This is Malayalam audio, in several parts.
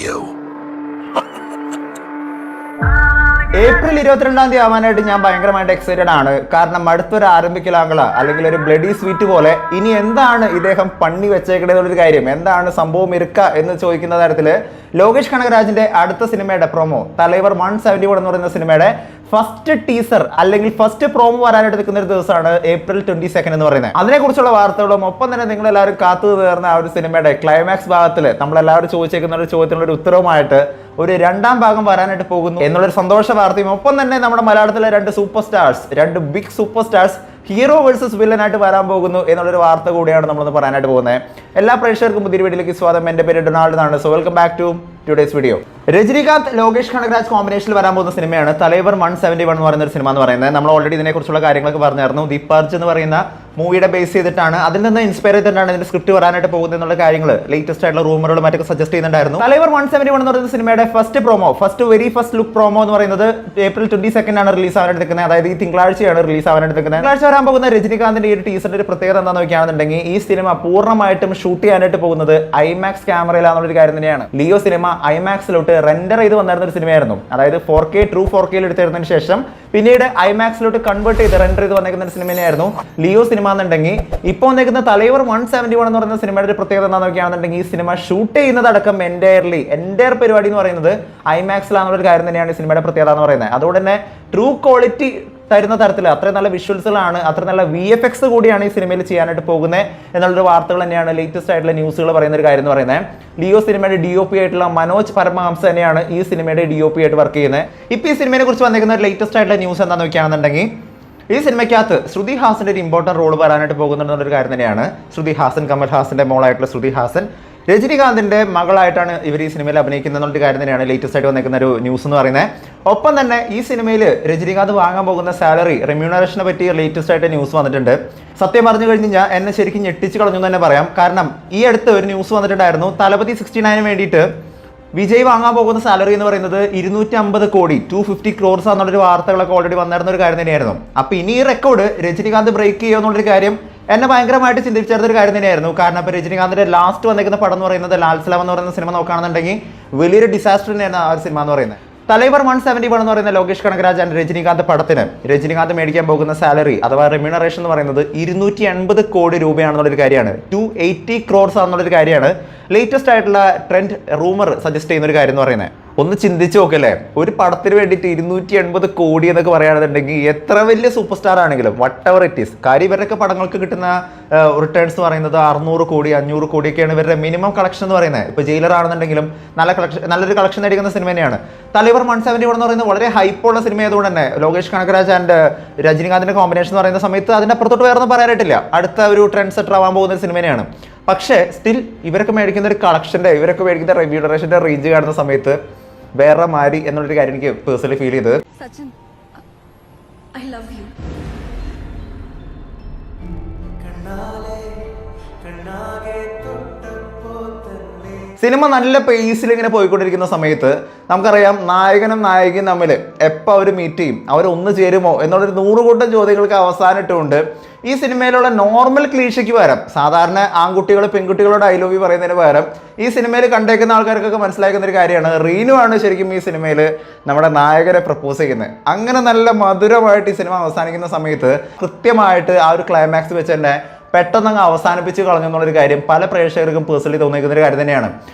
you. ഏപ്രിൽ 22 ആവാനായിട്ട് ഞാൻ ഭയങ്കരമായിട്ട് എക്സൈറ്റഡ് ആണ്. കാരണം അടുത്തൊരു ആരംഭിക്കലാങ്കള അല്ലെങ്കിൽ ഒരു ബ്ലഡി സ്വീറ്റ് പോലെ ഇനി എന്താണ് ഇദ്ദേഹം പണി വെച്ചേക്കണെന്നുള്ളൊരു കാര്യം, എന്താണ് സംഭവം ഇരിക്ക എന്ന് ചോദിക്കുന്ന തരത്തില് ലോകേഷ് കനകരാജിന്റെ അടുത്ത സിനിമയുടെ പ്രൊമോ തലൈവർ 171 എന്ന് പറയുന്ന സിനിമയുടെ ഫസ്റ്റ് ടീസർ അല്ലെങ്കിൽ ഫസ്റ്റ് പ്രോമോ വരാനായിട്ട് നിൽക്കുന്ന ഒരു ദിവസമാണ് ഏപ്രിൽ 22 എന്ന് പറയുന്നത്. അതിനെക്കുറിച്ചുള്ള വാർത്തകളും ഒപ്പം തന്നെ നിങ്ങൾ എല്ലാവരും കാത്തു തീർന്ന ആ ഒരു സിനിമയുടെ ക്ലൈമാക്സ് ഭാഗത്തിൽ നമ്മളെല്ലാവരും ചോദിച്ചേക്കുന്ന ഒരു ചോദ്യത്തിനുള്ള ഒരു ഉത്തരവുമായിട്ട് ഒരു രണ്ടാം ഭാഗം വരാനായിട്ട് പോകുന്നു എന്നുള്ളൊരു സന്തോഷ വാർത്തയും ഒപ്പം തന്നെ നമ്മുടെ മലയാളത്തിലെ രണ്ട് big super stars hero versus villain ആയിട്ട് വരാൻ പോകുന്നു എന്നുള്ളൊരു വാർത്ത കൂടിയാണ് നമ്മളൊന്ന് പറയാനായിട്ട് പോകുന്നത്. എല്ലാ പ്രേക്ഷകർക്കും പുതിയ വീഡിയോയിലേക്ക് സ്വാഗതം. എൻ്റെ പേര് ഡൊണാൾഡ് എന്നാണ്. So welcome back to today's video. Rajinikanth Lokesh Kanagaraj കോമ്പിനേഷനിൽ വരാൻ പോകുന്ന സിനിമയാണ് തലൈവർ 171 എന്ന് പറയുന്ന ഒരു സിനിമ എന്ന് പറയുന്നത്. നമ്മൾ ഓൾറെഡി ഇതിനെക്കുറിച്ചുള്ള കാര്യങ്ങളൊക്കെ പറഞ്ഞായിരുന്നു. ദി പർജ് എന്ന് പറയുന്ന മൂവിയുടെ ബേസ് ചെയ്തിട്ടാണ്, അതിൽ നിന്ന് ഇൻസ്പയർ ചെയ്തിട്ടാണ് ഇതിന്റെ സ്ക്രിപ്റ്റ് വരാനായിട്ട് പോകുന്നത് എന്നുള്ള കാര്യങ്ങൾ ലേറ്റസ്റ്റ് ആയിട്ടുള്ള റൂമറുകൾ മറ്റൊക്കെ സജസ്റ്റ് ചെയ്യുന്നുണ്ടായിരുന്നു. തലൈവർ 171 എന്ന് പറയുന്ന സിനിമയുടെ വെരി ഫസ്റ്റ് ലുക്ക് പ്രോമോ എന്ന് പറയുന്നത് ഏപ്രിൽ 22 ആണ് റിലീസ് ആവാനായിട്ട് നിൽക്കുന്നത്. അതായത് ഈ തിങ്കളാഴ്ചയാണ് റിലീസ് ആവാനായിട്ട് നിൽക്കുന്നത്. തിങ്കളാഴ്ച വരാൻ പോകുന്ന രജനികാന്തിന്റെ ഈ ഒരു ടീസറിന്റെ ഒരു പ്രത്യേകത എന്താണെന്ന് നോക്കുകയാണെന്നുണ്ടെങ്കിൽ ഈ സിനിമ പൂർണ്ണമായിട്ടും ഷൂട്ട് ചെയ്യാനായിട്ട് പോകുന്നത് ഐമാക്സ് ക്യാമറയിലാണെന്നൊരു കാര്യം തന്നെയാണ്. ലിയോ സിനിമ ഐമാക്സിലോട്ട് റെൻഡർ ചെയ്ത് വന്നിരുന്ന ഒരു സിനിമയായിരുന്നു. അതായത് 4K ട്രൂ 4K എടുത്തിരുന്നതിന് ശേഷം പിന്നീട് ഐമാക്സിലോട്ട് കൺവേർട്ട് ചെയ്ത് റെൻഡർ ചെയ്ത് വന്നിരിക്കുന്ന ഒരു സിനിമയായിരുന്നു ലിയോ സിനിമ എന്നുണ്ടെങ്കിൽ ഇപ്പോൾ വന്നിരിക്കുന്ന തലൈവർ 171 എന്ന് പറയുന്ന സിനിമയുടെ ഒരു പ്രത്യേകത എന്താണെന്ന് നോക്കുകയാണെന്നുണ്ടെങ്കിൽ ഈ സിനിമ ഷൂട്ട് ചെയ്യുന്നതടക്കം എൻ്റയർ പരിപാടി എന്ന് പറയുന്നത് ഐമാക്സിലാണെന്നൊരു കാര്യം തന്നെയാണ് ഈ സിനിമയുടെ പ്രത്യേകത എന്ന് പറയുന്നത്. അതുകൊണ്ട് തന്നെ ട്രൂ ക്വാളിറ്റി തരുന്ന തരത്തിൽ അത്രയും നല്ല വിഷ്വൽസുകളാണ്, അത്ര നല്ല VFX കൂടിയാണ് ഈ സിനിമയിൽ ചെയ്യാനായിട്ട് പോകുന്നത് എന്നുള്ളൊരു വാർത്തകൾ തന്നെയാണ് ലേറ്റസ്റ്റ് ആയിട്ടുള്ള ന്യൂസുകൾ പറയുന്ന ഒരു കാര്യം എന്ന് പറയുന്നത്. ലിയോ സിനിമയുടെ DOP ആയിട്ടുള്ള മനോജ് പരമഹംസ തന്നെയാണ് ഈ സിനിമയുടെ DOP ആയിട്ട് വർക്ക് ചെയ്യുന്നത്. ഇപ്പോൾ ഈ സിനിമയെ കുറിച്ച് വന്നിരിക്കുന്ന ഒരു ലേറ്റസ്റ്റ് ആയിട്ടുള്ള ന്യൂസ് എന്താണെന്ന് നോക്കുകയാണെന്നുണ്ടെങ്കിൽ ഈ സിനിമയ്ക്കകത്ത് ശ്രുതി ഹാസന്റെ ഒരു ഇമ്പോർട്ടന്റ് റോൾ വരാനായിട്ട് പോകുന്നുണ്ടെന്നൊരു കാര്യം തന്നെയാണ്. ശ്രുതി ഹാസൻ, കമൽ ഹാസന്റെ മോളായിട്ടുള്ള ശ്രുതി ഹാസൻ രജനികാന്തിന്റെ മകളായിട്ടാണ് ഇവർ ഈ സിനിമയിൽ അഭിനയിക്കുന്നത് എന്നുള്ള കാര്യം തന്നെയാണ് ലേറ്റസ്റ്റ് ആയിട്ട് വന്നിരിക്കുന്ന ഒരു ന്യൂസ് എന്ന് പറയുന്നത്. ഒപ്പം തന്നെ ഈ സിനിമയിൽ രജനികാന്ത് വാങ്ങാൻ പോകുന്ന സാലറി റെമ്യൂണറേഷനെ പറ്റി ലേറ്റസ്റ്റ് ആയിട്ട് ന്യൂസ് വന്നിട്ടുണ്ട്. സത്യം പറഞ്ഞു കഴിഞ്ഞാൽ എന്നെ ശരിക്കും ഞെട്ടിച്ച് കളഞ്ഞു എന്ന് തന്നെ പറയാം. കാരണം ഈ അടുത്ത് ഒരു ന്യൂസ് വന്നിട്ടുണ്ടായിരുന്നു. തലപതി 69 വേണ്ടിയിട്ട് വിജയ് വാങ്ങാൻ പോകുന്ന സാലറി എന്ന് പറയുന്നത് 250 കോടി 250 ക്രോർസ് എന്നുള്ളൊരു വാർത്തകളൊക്കെ ഓൾറെഡി വന്നിരുന്ന ഒരു കാര്യം തന്നെയായിരുന്നു. അപ്പോൾ ഇനി ഈ റെക്കോർഡ് രജനികാന്ത് ബ്രേക്ക് ചെയ്യുക എന്നുള്ളൊരു കാര്യം എന്നെ ഭയങ്കരമായിട്ട് ചിന്തിച്ചെടുത്തൊരു കാര്യം തന്നെയായിരുന്നു. കാരണം ഇപ്പോൾ രജനികാന്തിന്റെ ലാസ്റ്റ് വന്നിരിക്കുന്ന പടം എന്ന് പറയുന്നത് ലാൽ സലാം എന്ന് പറയുന്ന സിനിമ നോക്കുകയാണെന്നുണ്ടെങ്കിൽ വലിയൊരു ഡിസാസ്റ്റർ തന്നെയായിരുന്നു ആ ഒരു സിനിമ എന്ന് പറയുന്നത്. തലൈവർ 171 എന്ന് പറയുന്ന ലോകേഷ് കനകരാജ് ആൻഡ് രജനികാന്ത് പടത്തിന് രജനികാന്ത് മേടിക്കാൻ പോകുന്ന സാലറി അഥവാ റെമ്യൂണറേഷൻ എന്ന് പറയുന്നത് 280 കോടി രൂപയാണെന്നുള്ളൊരു കാര്യമാണ്. 280 ക്രോർസ് ആണെന്നുള്ളൊരു കാര്യമാണ് ലേറ്റസ്റ്റ് ആയിട്ടുള്ള ട്രെൻഡ് റൂമർ സജസ്റ്റ് ചെയ്യുന്ന ഒരു കാര്യം എന്ന് പറയുന്നത്. ഒന്ന് ചിന്തിച്ച് നോക്കല്ലേ, ഒരു പടത്തിന് വേണ്ടിയിട്ട് 280 കോടി എന്നൊക്കെ പറയുകയാണെന്നുണ്ടെങ്കിൽ എത്ര വലിയ സൂപ്പർ സ്റ്റാർ ആണെങ്കിലും വട്ട് എവർ ഇറ്റ് ഈസ്, കാര്യം ഇവരൊക്കെ പടങ്ങൾക്ക് കിട്ടുന്ന റിട്ടേൺസ് എന്ന് പറയുന്നത് 600 കോടി 500 കോടിയൊക്കെയാണ് ഇവരുടെ മിനിമം കളക്ഷൻ എന്ന് പറയുന്നത്. ഇപ്പോൾ ജയിലർ ആണെന്നുണ്ടെങ്കിലും നല്ലൊരു കളക്ഷൻ നേടിക്കുന്ന സിനിമ തന്നെയാണ്. തലൈവർ 171 എന്ന് പറയുന്നത് വളരെ ഹൈപ്പുള്ള സിനിമ ആയതുകൊണ്ട് തന്നെ ലോകേഷ് കനകരാജ് ആൻഡ് രജനികാന്തിന്റെ കോമ്പിനേഷൻ എന്ന് പറയുന്ന സമയത്ത് അതിന്റെ അപ്പുറത്തോട്ട് വേറെ ഒന്നും പറയാനായിട്ടില്ല. അടുത്ത ഒരു ട്രെൻഡ് സെറ്റർ ആവാൻ പോകുന്ന ഒരു സിനിമ തന്നെയാണ്. പക്ഷേ സ്റ്റിൽ ഇവരൊക്കെ മേടിക്കുന്ന ഒരു ഇവരൊക്കെ മേടിക്കുന്ന റെമ്യൂണറേഷന്റെ റേഞ്ച് കാണുന്ന സമയത്ത് വേറെ മാറി എന്നുള്ളൊരു കാര്യം എനിക്ക് പേഴ്സണലി ഫീൽ ചെയ്തത്. Sachin, I love you. Cinema നല്ല പേസിൽ ഇങ്ങനെ പോയിക്കൊണ്ടിരിക്കുന്ന സമയത്ത് നമുക്കറിയാം നായകനും നായികയും തമ്മിൽ എപ്പോൾ അവർ മീറ്റ് ചെയ്യും, അവർ ഒന്ന് ചേരുമോ എന്നുള്ളൊരു 100 കൂട്ടം ചോദ്യങ്ങൾക്ക് അവസാനിട്ടുകൊണ്ട് ഈ സിനിമയിലുള്ള നോർമൽ ക്ലീഷയ്ക്ക് പകരം സാധാരണ ആൺകുട്ടികൾ പെൺകുട്ടികളോട് I love you പറയുന്നതിന് പകരം ഈ സിനിമയിൽ കണ്ടേക്കുന്ന ആൾക്കാർക്കൊക്കെ മനസ്സിലാക്കുന്ന ഒരു കാര്യമാണ് റീനു ആണ് ശരിക്കും ഈ സിനിമയിൽ നമ്മുടെ നായകനെ പ്രപ്പോസ് ചെയ്യുന്നത്. അങ്ങനെ നല്ല മധുരമായിട്ട് ഈ സിനിമ അവസാനിക്കുന്ന സമയത്ത് കൃത്യമായിട്ട് ആ ഒരു ക്ലൈമാക്സ് വെച്ച് തന്നെ പെട്ടെന്ന് അങ്ങ് അവസാനിപ്പിച്ച് കളഞ്ഞു എന്നുള്ളൊരു കാര്യം പല പ്രേക്ഷകർക്കും പേഴ്സണലി തോന്നിക്കുന്ന ഒരു കാര്യം തന്നെയാണ്.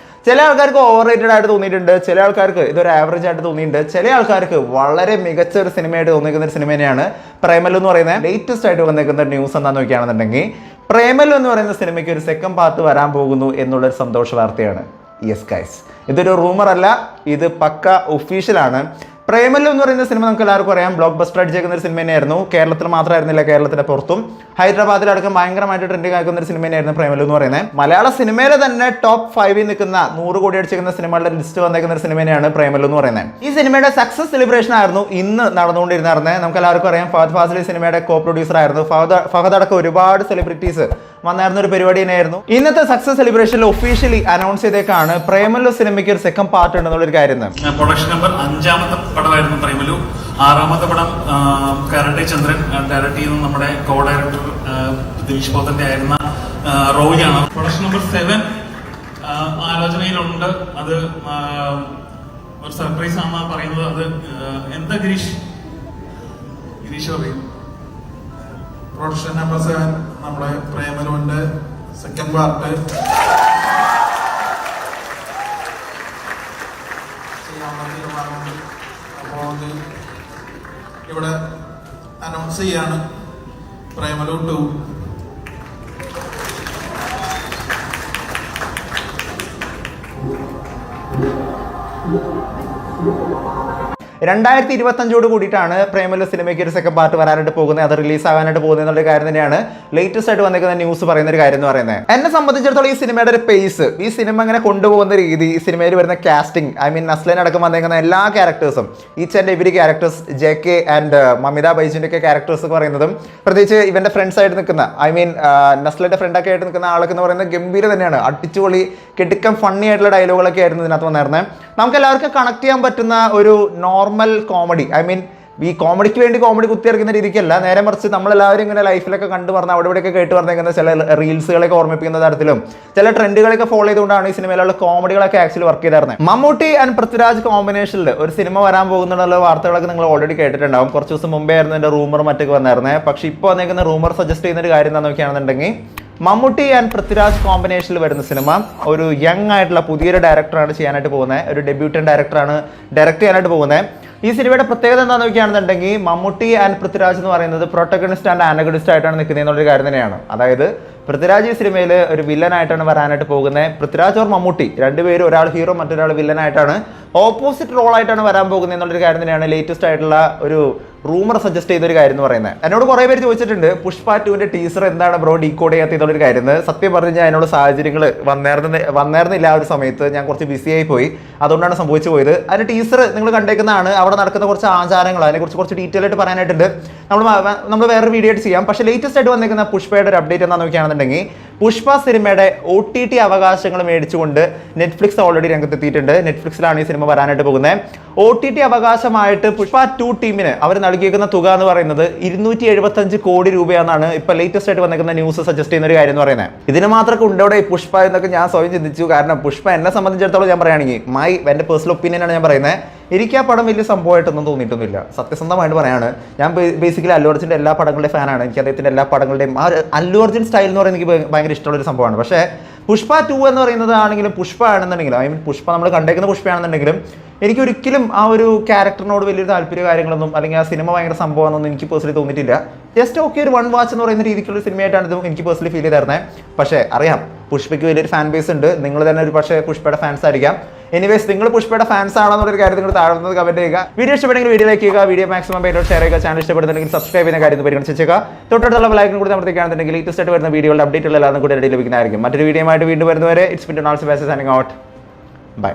ചില ആൾക്കാർക്ക് ഓവർ റേറ്റഡ് ആയിട്ട് തോന്നിയിട്ടുണ്ട്, ചില ആൾക്കാർക്ക് ഇതൊരു ആവറേജ് ആയിട്ട് തോന്നിയിട്ടുണ്ട്, ചില ആൾക്കാർക്ക് വളരെ മികച്ച ഒരു സിനിമയായിട്ട് തോന്നിക്കുന്ന ഒരു സിനിമ തന്നെയാണ് പ്രേമലു എന്ന് പറയുന്നത്. ലേറ്റസ്റ്റ് ആയിട്ട് വന്നിരിക്കുന്ന ന്യൂസ് എന്താണെന്ന് നോക്കുകയാണെന്നുണ്ടെങ്കിൽ പ്രേമലു എന്ന് പറയുന്ന സിനിമയ്ക്ക് ഒരു സെക്കൻഡ് പാർട്ട് വരാൻ പോകുന്നു എന്നുള്ളൊരു സന്തോഷ വാർത്തയാണ്. യെസ് ഗൈസ്, ഇതൊരു റൂമർ അല്ല, ഇത് പക്ക ഒഫീഷ്യലാണ്. പ്രേമലു എന്ന് പറയുന്ന സിനിമ നമുക്ക് എല്ലാവർക്കും അറിയാം, ബ്ലോക്ക് ബസ്റ്റർ അടിച്ചേക്കുന്ന ഒരു സിനിമ തന്നെയായിരുന്നു. കേരളത്തിൽ മാത്രമായിരുന്നില്ല, കേരളത്തിന്റെ പുറത്തും ഹൈദരാബാദിലടക്കം ഭയങ്കരമായിട്ട് ട്രെൻഡിങ് ആക്കുന്ന ഒരു സിനിമ തന്നെയായിരുന്നു പ്രേമലു എന്ന് പറയുന്നത്. മലയാള സിനിമയിലെ തന്നെ ടോപ്പ് 5 നിൽക്കുന്ന 100 കോടി അടിച്ചേക്കുന്ന സിനിമകളുടെ ലിസ്റ്റ് വന്നേക്കുന്ന ഒരു സിനിമ തന്നെയാണ് പ്രേമലു എന്ന് പറയുന്നത്. ഈ സിനിമയുടെ സക്സസ് സെലിബ്രേഷൻ ആയിരുന്നു ഇന്ന് നടന്നുകൊണ്ടിരുന്നത്. നമുക്ക് എല്ലാവർക്കും അറിയാം ഫഹദ് ഫാസിൽ സിനിമയുടെ കോ പ്രൊഡ്യൂസർ ആയിരുന്നു. ഫഹദ് അടക്കം ഒരുപാട് സെലിബ്രിറ്റീസ് വന്നായിരുന്ന ഒരു പരിപാടി തന്നെയായിരുന്നു. ഇന്നത്തെ സക്സസ് സെലിബ്രേഷനിൽ ഒഫീഷ്യലി അനൗൺസ് ചെയ്തേക്കാണ് പ്രേമലു സിനിമയ്ക്ക് ഒരു സെക്കൻഡ് പാർട്ട് ഉണ്ടെന്നുള്ളൊരു കാര്യം. പ്രൊഡക്ഷൻ നമ്പർ 5ാമത്തെ പടമായിരുന്നു പ്രേമലു. 6ാമത്തെ പടം കാരട്ടെ ചന്ദ്രൻ ഡയറക്ട് ചെയ്യുന്ന നമ്മുടെ കോ ഡയറക്ടർ ദിലീഷ് പോത്തന്റെ ആയിരുന്ന റോയിയാണ്. Production number 7 ആലോചനയിലുണ്ട്. അത് ഒരു സർപ്രൈസ് ആണെന്നാ പറയുന്നത്. അത് എന്താ ഗിരീഷ് പറയും? പ്രൊഡക്ഷൻ നമ്പർ 7 നമ്മുടെ പ്രേമലുവിന്റെ സെക്കൻഡ് പാർട്ട് ചെയ്യാനുള്ള തീരുമാനമുണ്ട്. അപ്പോൾ അത് ഇവിടെ അനൗൺസ് ചെയ്യാണ്. പ്രേമലു 2. രണ്ടായിരത്തി 2025 കൂടിയിട്ടാണ് പ്രേമലു സിനിമയ്ക്ക് ഒരു സെക്കൻഡ് പാർട്ട് വരാനായിട്ട് പോകുന്നത്. അത് റിലീസ് ആകാനായിട്ട് പോകുന്നത് എന്നുള്ള കാര്യം തന്നെയാണ് ലേറ്റസ്റ്റ് ആയിട്ട് വന്നിരിക്കുന്ന ന്യൂസ് പറയുന്ന ഒരു കാര്യം എന്ന് പറയുന്നത്. എന്നെ സംബന്ധിച്ചിടത്തോളം ഈ സിനിമയുടെ ഒരു പേസ്, ഈ സിനിമ ഇങ്ങനെ കൊണ്ടുപോകുന്ന രീതി, ഈ സിനിമയിൽ വരുന്ന കാസ്റ്റിംഗ്, ഐ മീൻ നസ്ലൻ അടക്കം വന്നിരിക്കുന്ന എല്ലാ ക്യാരക്ടേഴ്സും, each and every characters, JK and Mamitha ബൈജിന്റെ ഒക്കെ ക്യാരക്ടേഴ്സ് എന്ന് പറയുന്നതും, പ്രത്യേകിച്ച് ഇവന്റെ ഫ്രണ്ട്സ് ആയിട്ട് നിൽക്കുന്ന, ഐ മീൻ നസ്ലന്റെ ഫ്രണ്ടൊക്കെ ആയിട്ട് നിൽക്കുന്ന ആളൊക്കെ എന്ന് പറയുന്നത് ഗംഭീര തന്നെയാണ്. അടിച്ചുപൊളി കിടുക്കം ഫണ്ണി ആയിട്ടുള്ള ഡയലോഗുകളൊക്കെ ആയിരുന്നു ഇതിനകത്ത് വന്നിരുന്നത്. നമുക്ക് എല്ലാവർക്കും കണക്ട് ചെയ്യാൻ പറ്റുന്ന ഒരു നോർമൽ കോമഡി, ഐ മീൻ ഈ കോമഡിക്ക് വേണ്ടി കോമഡി കുത്തിയിറക്കുന്ന രീതിക്കല്ല, നേരെ മറിച്ച് നമ്മളെല്ലാവരും ഇങ്ങനെ ലൈഫിലൊക്കെ കണ്ടു പറഞ്ഞ അവിടെ ഇവിടെയൊക്കെ കേട്ട് പറഞ്ഞിരിക്കുന്ന ചില റീൽസുകളൊക്കെ ഓർമ്മിപ്പിക്കുന്ന തരത്തിലും ചില ട്രെൻഡുകളൊക്കെ ഫോളോ ചെയ്തുകൊണ്ടാണ് ഈ സിനിമയിലുള്ള കോമഡികളൊക്കെ ആക്ച്വലി വർക്ക് ചെയ്തിരുന്നത്. മമ്മൂട്ടി ആൻഡ് പൃഥ്വിരാജ് കോമ്പിനേഷനിൽ ഒരു സിനിമ വരാൻ പോകുന്നുള്ള വാർത്തകളൊക്കെ നിങ്ങൾ ഓൾറെഡി കേട്ടിട്ടുണ്ടാവും. കുറച്ച് ദിവസം മുമ്പേ ആയിരുന്നു എൻ്റെ റൂമർ മറ്റൊക്കെ വന്നായിരുന്നത്. പക്ഷേ ഇപ്പോൾ വന്നിരിക്കുന്ന റൂമർ സജസ്റ്റ് ചെയ്യുന്ന ഒരു കാര്യം എന്താണെന്ന് നോക്കുകയാണെന്നുണ്ടെങ്കിൽ, മമ്മൂട്ടി ആൻഡ് പൃഥ്വിരാജ് കോമ്പിനേഷനിൽ വരുന്ന സിനിമ ഒരു യങ് ആയിട്ടുള്ള പുതിയൊരു ഡയറക്ടറാണ് ചെയ്യാനായിട്ട് പോകുന്നത്. ഒരു ഡെബ്യൂട്ടൻ ഡയറക്ടറാണ് ഡയറക്റ്റ് ചെയ്യാനായിട്ട് പോകുന്നത്. ഈ സിനിമയുടെ പ്രത്യേകത എന്താണെന്ന് നോക്കുകയാണെന്നുണ്ടെങ്കിൽ, മമ്മൂട്ടി ആൻഡ് പൃഥ്വിരാജ് എന്ന് പറയുന്നത് പ്രൊട്ടഗണിസ്റ്റ് ആൻഡ് ആനഗണിസ്റ്റ് ആയിട്ടാണ് നിൽക്കുന്നത് എന്നുള്ളൊരു കാര്യം തന്നെയാണ്. അതായത് പൃഥ്വിരാജ് ഈ സിനിമയിൽ ഒരു വില്ലനായിട്ടാണ് വരാനായിട്ട് പോകുന്നത്. പൃഥ്വിരാജ് ഓർ മമ്മൂട്ടി രണ്ടുപേരും, ഒരാൾ ഹീറോ മറ്റൊരാൾ വില്ലനായിട്ടാണ്, ഓപ്പോസിറ്റ് റോളായിട്ടാണ് വരാൻ പോകുന്നത് എന്നുള്ളൊരു കാര്യം തന്നെയാണ് ലേറ്റസ്റ്റ് ആയിട്ടുള്ള ഒരു റൂമർ സജസ്റ്റ് ചെയ്തൊരു കാര്യം എന്ന് പറയുന്നത്. എന്നോട് കുറേ പേര് ചോദിച്ചിട്ടുണ്ട് പുഷ്പ 2ന്റെ ടീസർ എന്താണ് ബ്രോ ഡീകോഡ് ചെയ്യാത്ത ഇതുള്ളൊരു കാര്യം. സത്യം പറഞ്ഞു കഴിഞ്ഞാൽ അതിനുള്ള സാഹചര്യങ്ങൾ വന്നേർന്നില്ല. ആ ഒരു സമയത്ത് ഞാൻ കുറച്ച് ബിസിയായി പോയി, അതുകൊണ്ടാണ് സംഭവിച്ചു പോയത്. അതിന്റെ ടീസർ നിങ്ങൾ കണ്ടേക്കുന്നതാണ്. അവിടെ നടക്കുന്ന കുറച്ച് ആചാരങ്ങൾ, അതിനെക്കുറിച്ച് കുറച്ച് ഡീറ്റെയിൽ ആയിട്ട് പറയാനായിട്ടുണ്ട്. നമ്മൾ വേറൊരു വീഡിയോ ആയിട്ട് ചെയ്യാം. പക്ഷേ ലേറ്റസ്റ്റ് ആയിട്ട് വന്നിരിക്കുന്ന പുഷ്പയുടെ ഒരു അപ്ഡേറ്റ് എന്താണെന്ന് നോക്കുകയാണെന്നുണ്ടെങ്കിൽ, പുഷ്പ സിനിമയുടെ OTT അവകാശങ്ങൾ മേടിച്ചുകൊണ്ട് നെറ്റ്ഫ്ലിക്സ് ഓൾറെഡി രംഗത്തെത്തിയിട്ടുണ്ട്. നെറ്റ്ഫ്ലിക്സിലാണ് ഈ സിനിമ വരാനായിട്ട് പോകുന്നത്. OTT അവകാശമായിട്ട് പുഷ്പ 2 ടീമിന് അവർ നൽകിയേക്കുന്ന തുക എന്ന് പറയുന്നത് 275 കോടി രൂപയാണെന്നാണ് ഇപ്പൊ ലേറ്റസ്റ്റ് ആയിട്ട് വന്നിരിക്കുന്ന ന്യൂസ് സജസ്റ്റ് ചെയ്യുന്ന ഒരു കാര്യം എന്ന് പറയുന്നത്. ഇതിന് മാത്രമൊക്കെ ഉണ്ടോടെ ഈ പുഷ്പ എന്നൊക്കെ ഞാൻ സ്വയം ചിന്തിച്ചു. കാരണം പുഷ്പ എന്നെ സംബന്ധിച്ചിടത്തോളം ഞാൻ പറയുകയാണെങ്കിൽ, എൻ്റെ പേഴ്സണൽ ഒപ്പീനിയൻ ആണ് ഞാൻ പറയുന്നത്, എനിക്ക് ആ പടം വലിയ സംഭവമായിട്ടൊന്നും തോന്നിയിട്ടൊന്നുമില്ല. സത്യസന്ധമായിട്ട് പറയാണ്. ഞാൻ ബേസിക്കലി അല്ലു അർജുൻ്റെ എല്ലാ പടങ്ങളുടെ ഫാനാണ്. എനിക്ക് അദ്ദേഹത്തിൻ്റെ എല്ലാ പടങ്ങളുടെയും ആ അല്ലു അർജുൻ സ്റ്റൈൽ എന്ന് പറയുന്നത് എനിക്ക് ഭയങ്കര ഇഷ്ടമുള്ളൊരു സംഭവമാണ്. പക്ഷേ പുഷ്പ 2 എന്ന് പറയുന്നത് ആണെങ്കിലും, പുഷ്പ ആണെന്നുണ്ടെങ്കിലും, ഐ മീൻ പുഷ്പ നമ്മൾ കണ്ടേക്കുന്ന പുഷ്പയാണെന്നുണ്ടെങ്കിലും, എനിക്ക് ഒരിക്കലും ആ ഒരു ക്യാരക്ടറിനോട് വലിയൊരു താല്പര്യ കാര്യങ്ങളൊന്നും അല്ലെങ്കിൽ ആ സിനിമ ഭയങ്കര സംഭവമാണെന്നൊന്നും എനിക്ക് പേഴ്സണലി തോന്നിയിട്ടില്ല. ജസ്റ്റ് ഓക്കെ ഒരു 1 വാച്ച് എന്ന് പറയുന്ന രീതിക്കുള്ള സിനിമയായിട്ടാണ് ഇത് എനിക്ക് പേഴ്സണലി ഫീൽ ചെയ്തായിരുന്നത്. പക്ഷേ അറിയാം പുഷ്പയ്ക്ക് വലിയൊരു ഫാൻ ബേസ് ഉണ്ട്. നിങ്ങൾ തന്നെ ഒരു പക്ഷേ പുഷ്പയുടെ ഫാൻസ് ആയിരിക്കാം. എനിവേസ് നിങ്ങൾ പുഷ്പയുടെ ഫാൻസ് ആണെന്നുള്ളൊരു കാര്യം നിങ്ങൾ താഴ്ന്നത് കമന്റ് ചെയ്യുക. വീഡിയോ ഇഷ്ടപ്പെടുമെങ്കിൽ വീഡിയോ ലൈക്ക് ചെയ്യുക, വീഡിയോ മാക്സിമം പേരോട് ഷെയർ ചെയ്യുക. ചാനൽ ഇഷ്ടപ്പെടുന്നുണ്ടെങ്കിൽ സബ്സ്ക്രൈബ് ചെയ്യുന്ന കാര്യം പരിഗണിച്ചേക്കുക. തൊട്ടടുത്തുള്ള ബെൽ ഐക്കൺ കൂടി അമർത്തിക്കുകയാണെന്നുണ്ടെങ്കിൽ ലേറ്റസ്റ്റ് ആയിട്ട് വരുന്ന വീഡിയോകളുടെ അപ്ഡേറ്റുകൾ എല്ലാം കൂടി ലഭിക്കുന്നതായിരിക്കും. മറ്റൊരു വീഡിയോ ആയിട്ട് വീണ്ടും വരുന്നവരെ it's been Donald Sebastian signing out. By.